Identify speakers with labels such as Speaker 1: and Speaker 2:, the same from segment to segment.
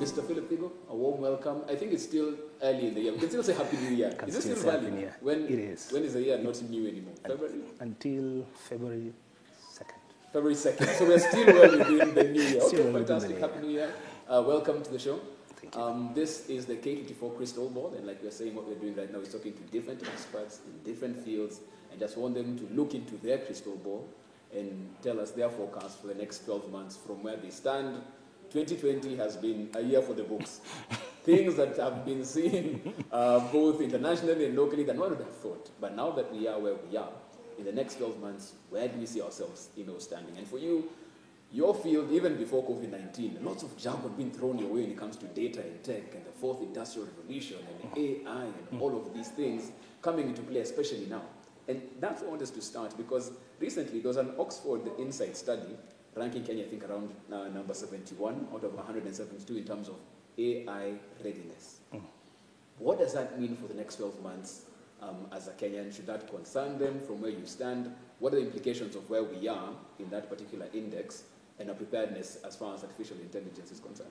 Speaker 1: Mr. Philip Thigo, a warm welcome. I think it's still early in the year. We can still say Happy New Year. Is it still valid? When,
Speaker 2: it is.
Speaker 1: When is the year not new anymore? February?
Speaker 2: Until February 2nd.
Speaker 1: February 2nd. So we're still well within the new year. Okay, fantastic. Happy New Year. Welcome to the show.
Speaker 2: Thank you.
Speaker 1: This is the K24 Crystal Ball, and like we're saying, what we're doing right now is talking to different experts in different fields, and just want them to look into their crystal ball and tell us their forecast for the next 12 months from where they stand. 2020 has been a year for the books. Things that have been seen both internationally and locally that one would have thought. But now that we are where we are, in the next 12 months, where do we see ourselves, standing? And for you, your field, even before COVID-19, lots of junk had been thrown your way when it comes to data and tech and the fourth industrial revolution and AI and all of these things coming into play, especially now. And that's what I want us to start, because recently there was an Oxford Insight study ranking Kenya, I think, around number 71 out of 172 in terms of AI readiness. What does that mean for the next 12 months as a Kenyan? Should that concern them from where you stand? What are the implications of where we are in that particular index and our preparedness as far as artificial intelligence is concerned?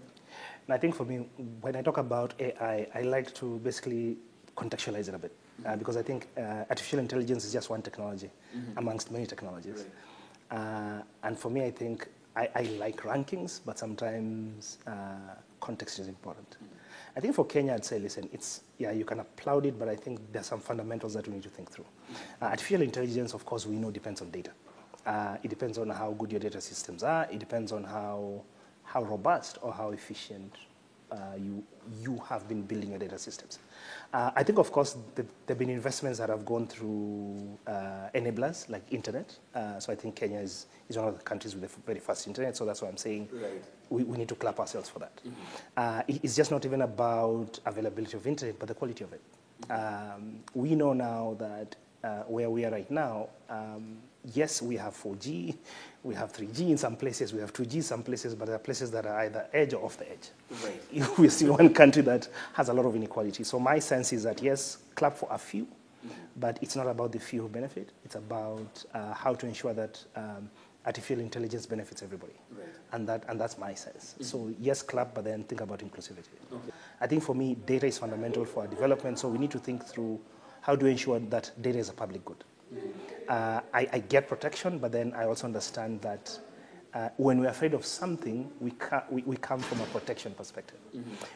Speaker 2: And I think for me, when I talk about AI, I like to basically contextualize it a bit. Because I think artificial intelligence is just one technology amongst many technologies. Right. And for me, I think I like rankings, but sometimes context is important. I think for Kenya, I'd say, listen, you can applaud it, but I think there's some fundamentals that we need to think through. Artificial intelligence, of course, we know depends on data. It depends on how good your data systems are. It depends on how robust or how efficient you have been building your data systems. I think, of course, there have been investments that have gone through enablers like internet. So I think Kenya is one of the countries with a very fast internet. So that's why I'm saying we need to clap ourselves for that. It's just not even about availability of internet, but the quality of it. We know now that where we are right now, yes, we have 4G, we have 3G in some places, we have 2G in some places, but there are places that are either edge or off the edge. Right. We're still one country that has a lot of inequality. So my sense is that, yes, clap for a few, but it's not about the few who benefit. It's about how to ensure that artificial intelligence benefits everybody. Right. And that's my sense. So yes, clap, but then think about inclusivity. Okay. I think for me, data is fundamental for our development, so we need to think through how to ensure that data is a public good. I get protection, but then I also understand that when we're afraid of something, we come from a protection perspective.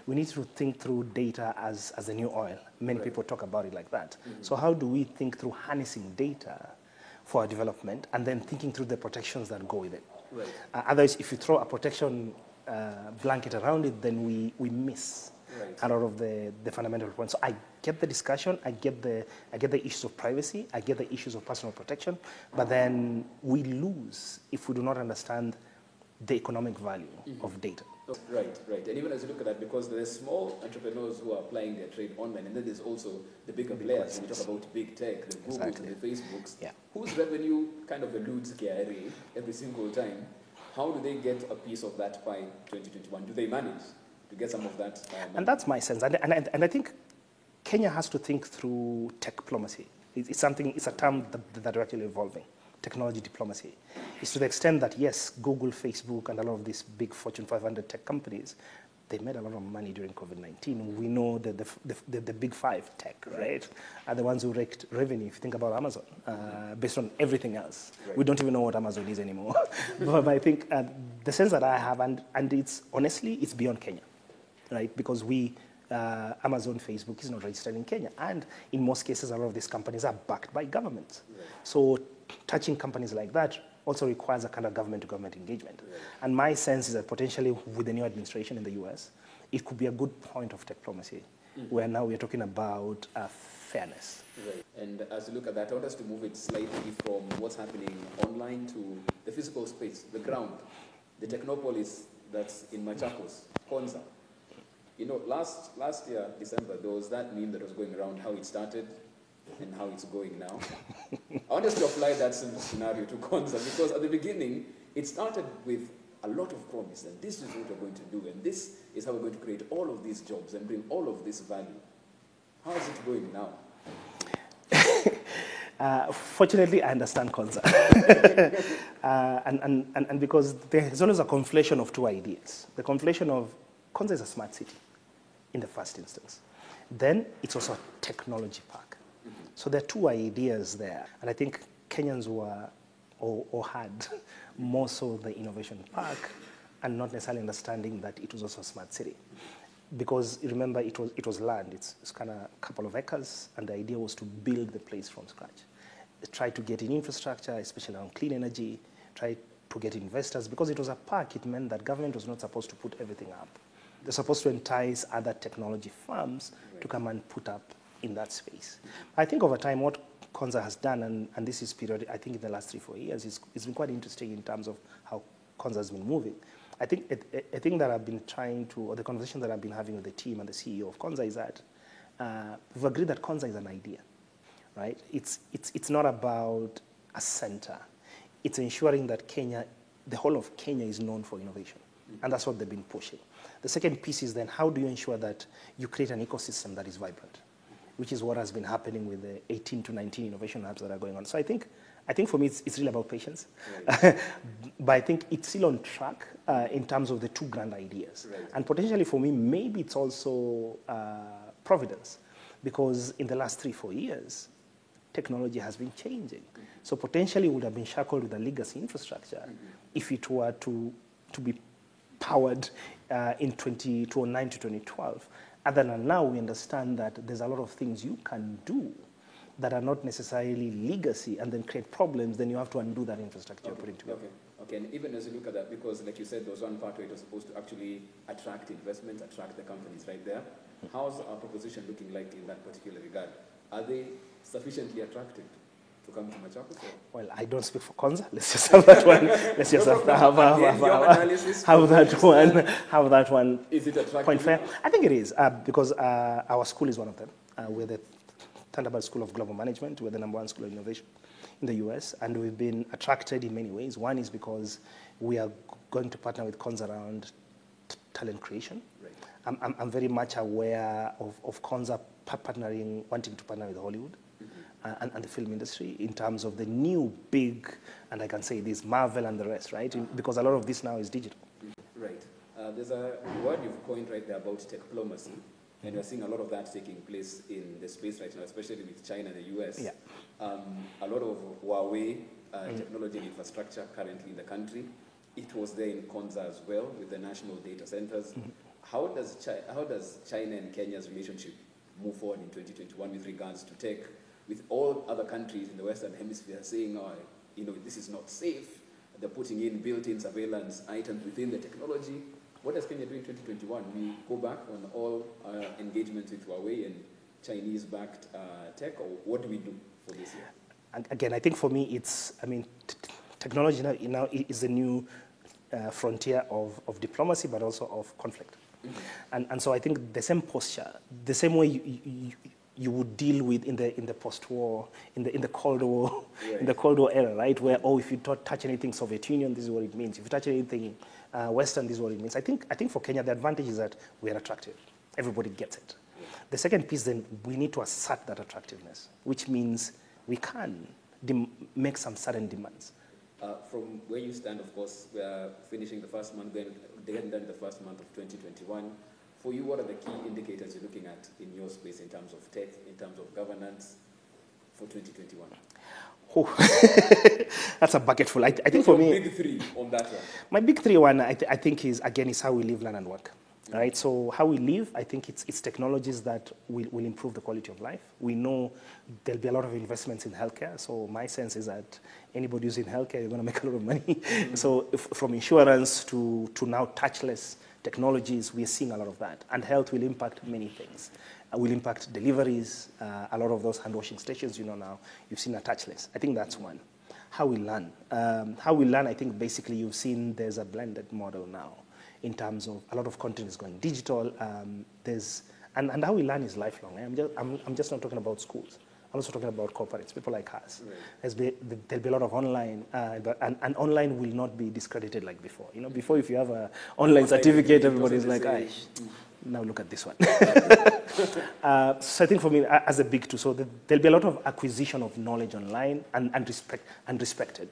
Speaker 2: We need to think through data as the new oil. Many people talk about it like that. So how do we think through harnessing data for our development and then thinking through the protections that go with it? Right. Otherwise, if you throw a protection blanket around it, then we miss a lot of the fundamental points. So I get the discussion, I get the issues of privacy, I get the issues of personal protection, but then we lose if we do not understand the economic value of data.
Speaker 1: Right. And even as you look at that, because there are small entrepreneurs who are applying their trade online, and then there's also the bigger players. When you talk about big tech, the Googles and the Facebooks, whose revenue kind of eludes KRA every single time. How do they get a piece of that pie 2021? Do they manage to get some of that?
Speaker 2: And that's my sense. And I think Kenya has to think through tech diplomacy. It's a term that are actually evolving. Technology diplomacy. It's to the extent that, yes, Google, Facebook, and a lot of these big Fortune 500 tech companies, they made a lot of money during COVID-19. We know that the big five tech, right, are the ones who raked revenue. If you think about Amazon, based on everything else. Right. We don't even know what Amazon is anymore. But I think the sense that I have, and it's honestly, it's beyond Kenya. Right, because Amazon, Facebook is not registered in Kenya, and in most cases, a lot of these companies are backed by governments. Right. So, touching companies like that also requires a kind of government-to-government engagement. Right. And my sense is that potentially, with the new administration in the U.S., it could be a good point of diplomacy, where now we're talking about fairness.
Speaker 1: Right. And as you look at that, I want us to move it slightly from what's happening online to the physical space, the ground, the technopolis that's in Machakos, Konza. You know, last year, December, there was that meme that was going around how it started and how it's going now. I want us to apply that scenario to Konza, because at the beginning, it started with a lot of promise, and this is what we're going to do, and this is how we're going to create all of these jobs and bring all of this value. How is it going now?
Speaker 2: Fortunately, I understand Konza. and because there's always a conflation of two ideas. The conflation of Konza is a smart city in the first instance. Then it's also a technology park. So there are two ideas there. And I think Kenyans were or had more so the innovation park and not necessarily understanding that it was also a smart city. Because remember, it was land. It's kind of a couple of acres, and the idea was to build the place from scratch. Try to get in infrastructure, especially around clean energy, try to get investors. Because it was a park, it meant that government was not supposed to put everything up. They're supposed to entice other technology firms to come and put up in that space. I think over time, what Konza has done, and this is period, I think in the last 3-4 years, it's been quite interesting in terms of how Konza has been moving. I think that I've been trying to, or the conversation that I've been having with the team and the CEO of Konza is that we've agreed that Konza is an idea, right? It's not about a center. It's ensuring that Kenya, the whole of Kenya is known for innovation. And that's what they've been pushing. The second piece is then how do you ensure that you create an ecosystem that is vibrant, which is what has been happening with the 18 to 19 innovation hubs that are going on. So I think for me, it's really about patience. Right. But I think it's still on track in terms of the two grand ideas. Right. And potentially for me, maybe it's also providence, because in the last 3-4 years, technology has been changing. Mm-hmm. So potentially it would have been shackled with a legacy infrastructure if it were to be powered in 2009 to 2012. Other than now, we understand that there's a lot of things you can do that are not necessarily legacy and then create problems, then you have to undo that infrastructure you're putting together.
Speaker 1: Okay, and even as you look at that, because like you said, there was one part where it was supposed to actually attract investment, attract the companies right there. How's our proposition looking like in that particular regard? Are they sufficiently attractive to come to Machakos?
Speaker 2: Well, I don't speak for Konza. Let's just have that one. Let's just have that one.
Speaker 1: Is it attractive?
Speaker 2: Point fair. I think it is because our school is one of them. We're the Thunderbird School of Global Management. We're the #1 school of innovation in the US, and we've been attracted in many ways. One is because we are going to partner with Konza around talent creation. Right. I'm very much aware of Konza wanting to partner with Hollywood and the film industry in terms of the new big, and I can say this, Marvel and the rest, right? Because a lot of this now is digital.
Speaker 1: Right. There's a word you've coined right there about techdiplomacy. And we're seeing a lot of that taking place in the space right now, especially with China and the US. Yeah. A lot of Huawei technology and infrastructure currently in the country. It was there in Konza as well with the national data centers. How does China and Kenya's relationship move forward in 2021 with regards to tech, with all other countries in the Western Hemisphere saying, this is not safe? They're putting in built-in surveillance items within the technology. What does Kenya do in 2021? We go back on all engagements with Huawei and Chinese-backed tech, or what do we do for this year?
Speaker 2: Again, I think for me, technology now is the new frontier of diplomacy, but also of conflict. And so I think the same posture, the same way you would deal with in the post-war, in the Cold War, right. In the Cold War era, right? Where if you don't touch anything Soviet Union, this is what it means. If you touch anything Western, this is what it means. I think for Kenya, the advantage is that we are attractive. Everybody gets it. Yeah. The second piece, then, we need to assert that attractiveness, which means we can make some certain demands.
Speaker 1: From where you stand, of course, we are finishing the first month, getting done the first month of 2021. For you, what are the key indicators you're looking at in your space in terms of tech, in terms of governance for 2021?
Speaker 2: That's a bucket full. I think for me,
Speaker 1: big three on that one.
Speaker 2: My big three one, I think is how we live, learn, and work. Right. So how we live, I think it's technologies that will improve the quality of life. We know there'll be a lot of investments in healthcare. So my sense is that anybody who's in healthcare, you're going to make a lot of money. So from insurance to now touchless technologies, we're seeing a lot of that. And health will impact many things. Will impact deliveries. A lot of those hand washing stations, now, you've seen are touchless. I think that's one. How we learn. I think basically you've seen there's a blended model now in terms of a lot of content is going digital. And how we learn is lifelong. I'm just not talking about schools. I'm also talking about corporates, people like us. Right. There'll be a lot of online, and online will not be discredited like before. Before if you have an online certificate, everybody's like, Now look at this one. So I think for me, as a big two, so there'll be a lot of acquisition of knowledge online and respected.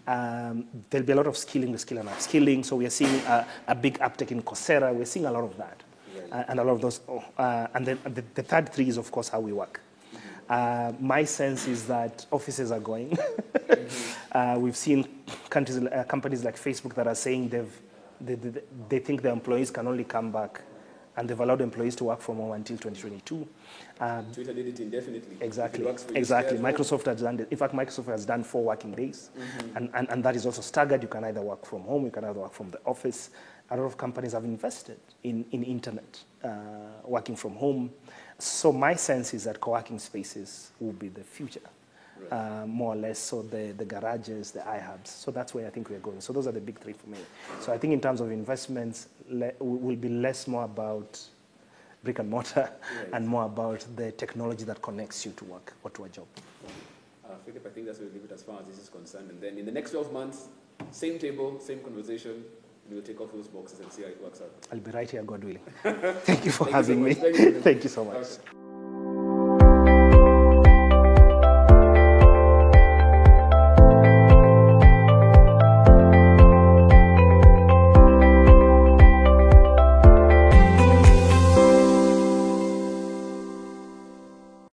Speaker 2: There'll be a lot of skilling, the skill and upskilling. So we are seeing a big uptake in Coursera. We're seeing a lot of that. And a lot of those. And then the third three is, of course, how we work. My sense is that offices are going. We've seen companies like Facebook that are saying they think their employees can only come back, and they've allowed employees to work from home until 2022.
Speaker 1: Twitter did it indefinitely.
Speaker 2: Exactly. Microsoft has done it. In fact, Microsoft has done 4 working days, and that is also staggered. You can either work from home, you can either work from the office. A lot of companies have invested in internet, working from home. So my sense is that co-working spaces will be the future, more or less. So the garages, the iHubs. So that's where I think we're going. So those are the big 3 for me. So I think in terms of investments, will be less more about brick and mortar and more about the technology that connects you to work or to a job.
Speaker 1: Philip, I think that's where we'll leave it as far as this is concerned. And then in the next 12 months, same table, same conversation. We'll take off those boxes and see how it works out.
Speaker 2: I'll be right here, God willing. Thank you for having me. Thank you so much. Okay.